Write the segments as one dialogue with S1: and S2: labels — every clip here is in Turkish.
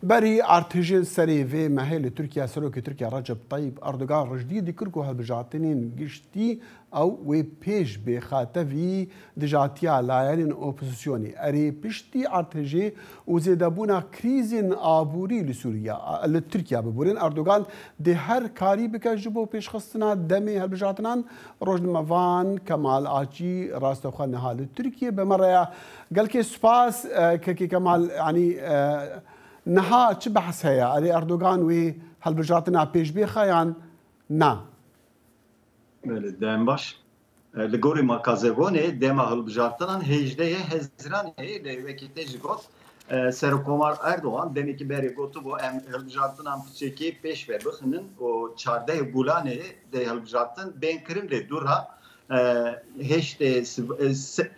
S1: بري ارتجل سري في مهل تركيا سلوك تركيا رجب طيب اردوغان رجديد كركو هالبجاتنين قشتي او وي بيش بخاتفي دجاتيا لايرين اوبوزيسيوني اري بشتي ارتجي وزيدابونا كريزين ابوري لسوريا لتركيا ببورين اردوغان دي هر كاري بكجبو بيش خصنا دمي هالبجاتنان روج مفان كمال اجي راستوخان نهال تركيا بمره قال كي سباس كي كمال يعني نها چه بحث هيا علي اردوغان وي هالبجاتنا بيش بيخيان نا
S2: دائم باش لگوری مکازگونه دم هالبجاتنا هجده هزران لوکیته جگوت سرکومار اردوغان دمی که بری گوتو بو هالبجاتنا چکی پیش و بخنن و 14 گولانه ده هالبجاتن بین کرن له دورها هشته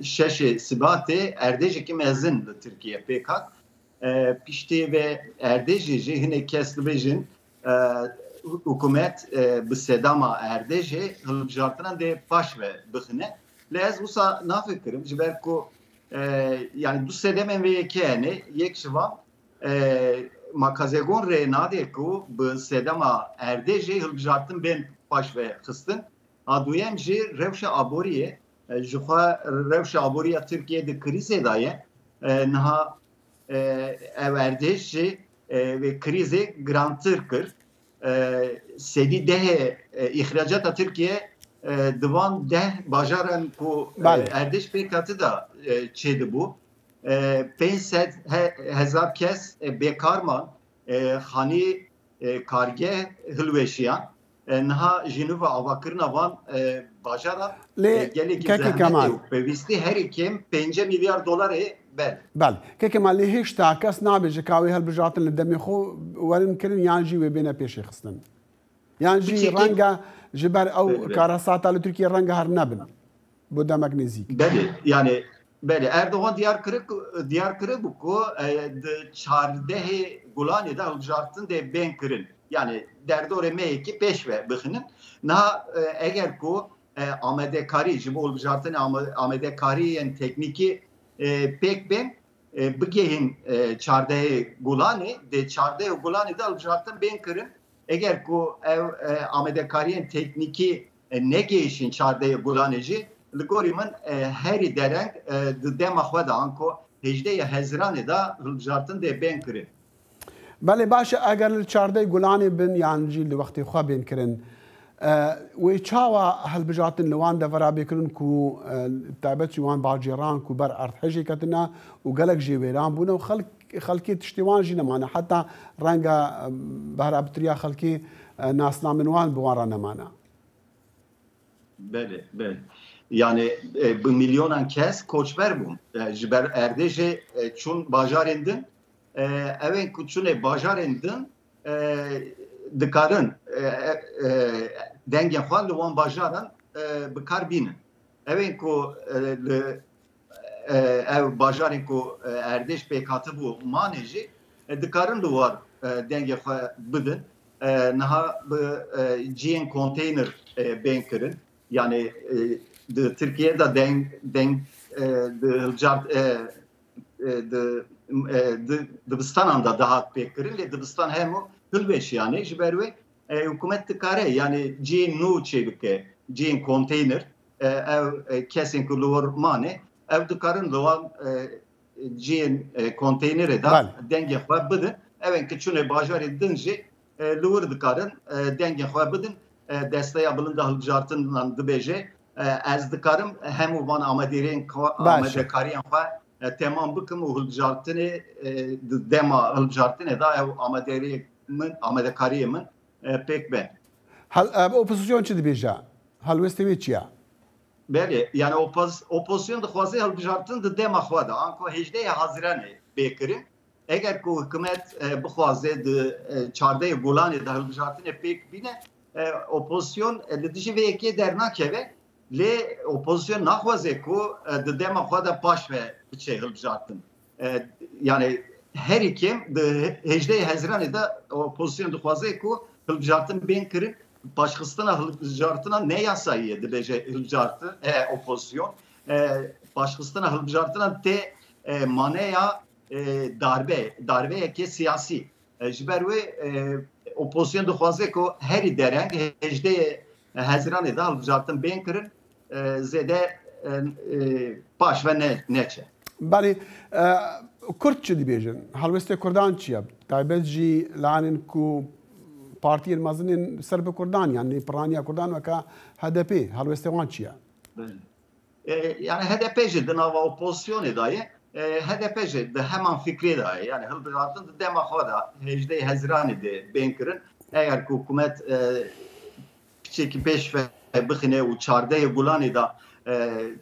S2: شش سباته اردیجی که مزن Türkiye PKK pişti ve erdeci hine kesbejin hükümet bu sedama erdeci hılbjartına de baş ve bıkhne lez usa nafikrim jiberko yani bu sedemen ve yekene yekşiva makazegon re nadeko bu sedama erdeci hılbjartın ben baş ve kıstın aduyem ji revşa aboriye jukha revşa aboriye Türkiye'de kriz edaye naha everdişi ve krizi grantır kır. Sedi dehe ihracata Türkiye divan deh bajaran ku erdeş pekatı da çedi bu. 500,000 kes bekarman hani karge hılveşiyan naha Jinuva avakırna van bajara gelek zahmet pevisti her ikim 5 milyar dolar
S1: بله كيكي مالي هيش تاكس نابج كاوي هالبجات اللي دمي خو ورن كرن يانجي وبينا بيشي خصن يانجي رانجا جبر او كاراسات على تركيا رانجا هرنابن بودا مغنيزيك
S2: بله يعني بله اردوغان ديار kırık bu çardehe Gulani da hılbjartın de ben kırın yani derdi oraya meyki peş ve bıkhının na eğer ku Amedekari jibo hılbjartın Amedekari'nin tekniki pek ben bıgehin çardehe Gulani de çardehe Gulani da hılbjartın ben kırın eğer ku Amedekari'nin tekniki ne geçin çardehe Gulanici Ligoriman heri dereng dema da anko hejde hezrani da hılbjartın de ben kırın
S1: بله باشه اگر الچارده گولانی بن یان جی لوقتی خو بین کرن و چاوا هل بجاتن لوان د ورا بکرن کو تابت جوان باجران کو بر ارت حجی کتنا و گلک جی ویران بونه خلقی تشتیوان جی نمانه حتی رنگا بهر ابتریا خلقی ناس نامنوان بوارا نمانه
S2: بله yani bu milyonan kez koçber bu jiber erdece çun bajarendin evet kuçune bajarendin dikarın denge falan luan bajaran bikar binin evet ku ev bajarın ku erdeş pekatı bu maneji dikarın luar denge falan bidin naha GN konteyner banker'ın yani Türkiye'de Dibstan'da daha pekirli Dibstan hem hülbeş yani jiberve hükümet tıkare yani GN nu çevike GN konteyner ev kesin kulur mane ev tıkarın loğan GN konteynere da denge xwebidin evet küçüne bajar edince lur tıkarın denge xwebidin desteğe bulundu hılbjartından dibêje ez dikarim hemû van amadekariyan xwe temam bikim û hılbjartinê dema hılbjartinê da ew amadekariyê min pêk be.
S1: Opozisyon çi dibêje? Helwestê wê çi ye?
S2: Belê yani opozisyon dixwaze hılbjartin di dema xwe de anko hejdeya Haziranê bêkirin eger ku hikûmet bixwaze di çardeyê Gulanê de hılbjartinê pêk bîne opozisyon li dijî vê yekê dernakeve lê opozisyon naxwaze ku di dema xwe de paş ve biçe hılbjartin yani her ikim di hejdeya Haziranê de opozisyon dixwaze ku hılbjartin bên kirin başxistina hılbjartina ne yasayê dibêje hılbjartin opozisyon başxistina hılbjartina tê maneya darbeyeke siyasî ji ber wê opozisyon dixwaze ku herî dereng hêjdeyê Heziranê de hilbijartin bên kirin zêde baş ve neçe.
S1: Belê Kurd çi dibêjin? Helwestê Kurdan çi ye? Taybet jî lanên ku partiyên mezinên ser bi Kurdan yani Piraniya Kurdan weka HDP helwestê wan çi ye?
S2: Yani HDP jî di nava opozisyonê da ye. HDP jî di heman fikrê da ye. Yani hilbijartin di dema xwe da hêjdeyê Heziranê de bên kirin. Eger ku hikûmet piçekî pêş ve bixine û çardeyê Gulanê da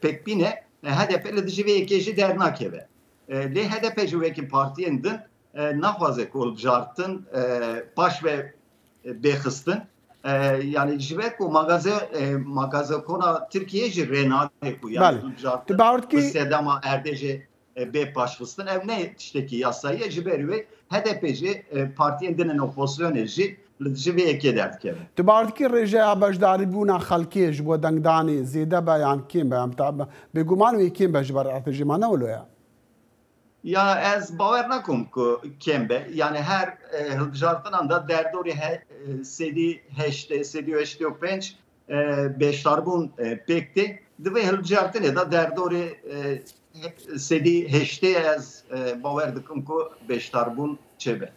S2: pek bîne HDP li dijî vê yekê jî dernakeve. Lê HDP jî wekî partiyên din naxwaze ku hilbijartin baş ve bêxistin. Yani ji ber ku magazekona Tirkiye jî rênade ku yani hilbijartin sedema erdê jî bê paşxistin. Ev ne tiştekî yasayî ji ber wê HDP jî partiyên din ên opozisyonê jî li dijî vê yekê derdikeve.
S1: Tu bawer dikî rêjeya beşdarîbûna xelkê ji bo dengdanê zêde be yan kêm be bêguman wê kêm be ji ber rejîma ne wilo ye?
S2: Ya ez bawer nakim ku kêm be. Yani her hilbijartinan da derdorê sedî heştê, sedî û heştê û pênc beşdarbûn pêk tê. Divê hilbijartinê da derdorê sedî heştê ez bawer dikim ku beşdarbûn çêbe.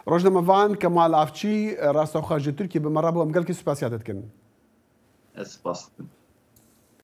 S1: Rojnamevan Kemal Afçî rastexwar ji Tirkiye bi me re bû em gelekî spasiya te dikin.
S2: Ez spas dikim.